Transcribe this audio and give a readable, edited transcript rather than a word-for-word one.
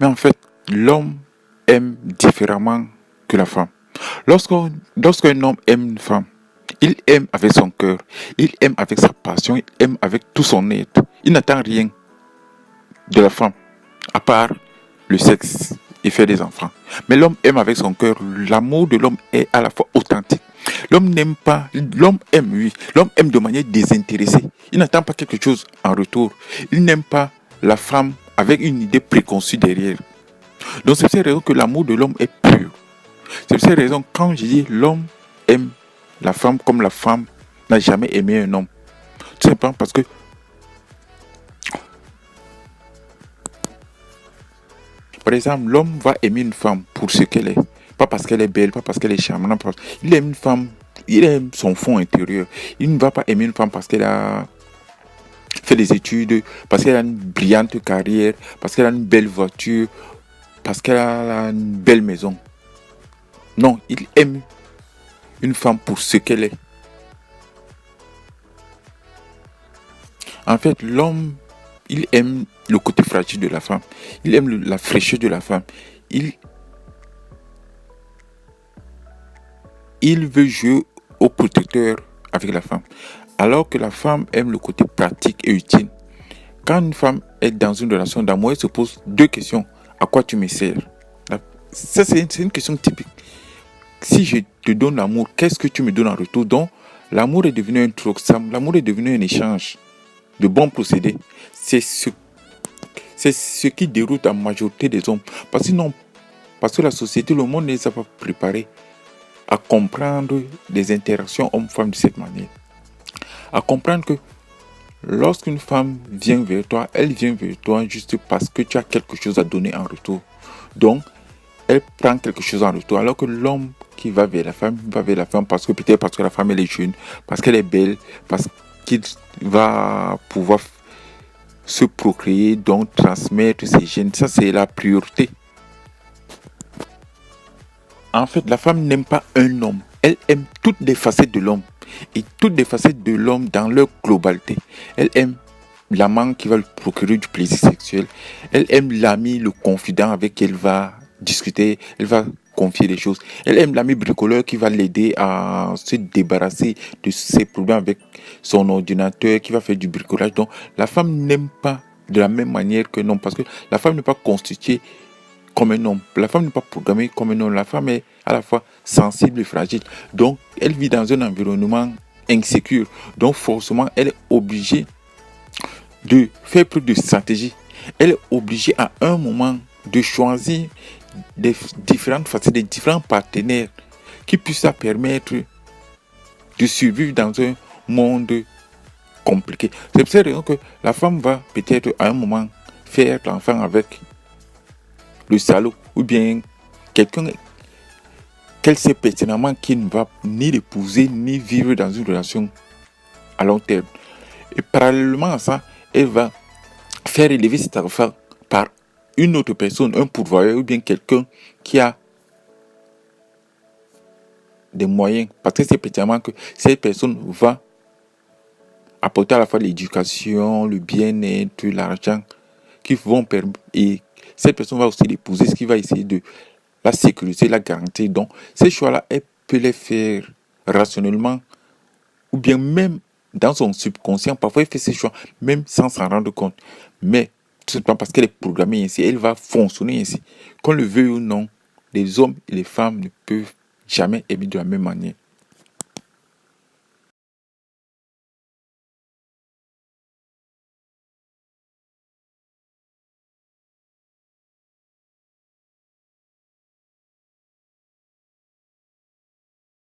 Mais en fait, l'homme aime différemment que la femme. Lorsqu'un homme aime une femme, il aime avec son cœur, il aime avec sa passion, il aime avec tout son être. Il n'attend rien de la femme, à part le sexe et faire des enfants. Mais l'homme aime avec son cœur. L'amour de l'homme est à la fois authentique. L'homme n'aime pas, l'homme aime, oui. L'homme aime de manière désintéressée. Il n'attend pas quelque chose en retour. Il n'aime pas la femme avec une idée préconçue derrière. Donc c'est pour cette raison que l'amour de l'homme est pur. C'est pour cette raison quand je dis l'homme aime la femme comme la femme n'a jamais aimé un homme. Tout simplement parce que par exemple, l'homme va aimer une femme pour ce qu'elle est. Pas parce qu'elle est belle, pas parce qu'elle est charmante. Il aime une femme, il aime son fond intérieur. Il ne va pas aimer une femme parce qu'elle a fait des études, parce qu'elle a une brillante carrière, parce qu'elle a une belle voiture, parce qu'elle a une belle maison. Non, il aime une femme pour ce qu'elle est. En fait, l'homme, il aime le côté fragile de la femme. Il aime la fraîcheur de la femme. Il veut jouer au protecteur avec la femme. Alors que la femme aime le côté pratique et utile. Quand une femme est dans une relation d'amour, elle se pose deux questions. À quoi tu me sers? Ça, c'est une question typique. Si je te donne l'amour, qu'est-ce que tu me donnes en retour? Donc, l'amour est devenu un truc, l'amour est devenu un échange de bons procédés. C'est ce qui déroute la majorité des hommes. Parce que la société, le monde ne les a pas préparés à comprendre les interactions hommes-femmes de cette manière. À comprendre que lorsqu'une femme vient vers toi, elle vient vers toi juste parce que tu as quelque chose à donner en retour. Donc, elle prend quelque chose en retour. Alors que l'homme qui va vers la femme, va vers la femme parce que peut-être parce que la femme elle est jeune, parce qu'elle est belle, parce qu'il va pouvoir se procréer, donc transmettre ses gènes. Ça, c'est la priorité. En fait, la femme n'aime pas un homme. Elle aime toutes les facettes de l'homme. Et toutes les facettes de l'homme dans leur globalité. Elle aime l'amant qui va lui procurer du plaisir sexuel. Elle aime l'ami, le confident avec qui elle va discuter. Elle va confier des choses. Elle aime l'ami bricoleur qui va l'aider à se débarrasser de ses problèmes avec son ordinateur, qui va faire du bricolage. Donc, la femme n'aime pas de la même manière que l'homme. Parce que la femme n'est pas constituée comme un homme. La femme n'est pas programmée comme un homme. La femme est à la fois sensible et fragile. Donc, elle vit dans un environnement insécure. Donc, forcément, elle est obligée de faire preuve de stratégie. Elle est obligée à un moment de choisir des différentes facettes, des différents partenaires qui puissent la permettre de survivre dans un monde compliqué. C'est pour cette raison que la femme va peut-être à un moment faire l'enfant avec le salaud ou bien quelqu'un qu'elle sait pertinemment qu'il ne va ni l'épouser ni vivre dans une relation à long terme. Et parallèlement à ça, elle va faire élever cet enfant par une autre personne, un pourvoyeur ou bien quelqu'un qui a des moyens. Parce que c'est pertinemment que cette personne va apporter à la fois l'éducation, le bien-être, l'argent qui vont permettre. Et cette personne va aussi l'épouser, ce qui va essayer de la sécurité, la garantir. Donc, ces choix-là, elle peut les faire rationnellement ou bien même dans son subconscient. Parfois, elle fait ses choix même sans s'en rendre compte. Mais tout simplement parce qu'elle est programmée ainsi, elle va fonctionner ainsi. Qu'on le veuille ou non, les hommes et les femmes ne peuvent jamais aimer de la même manière.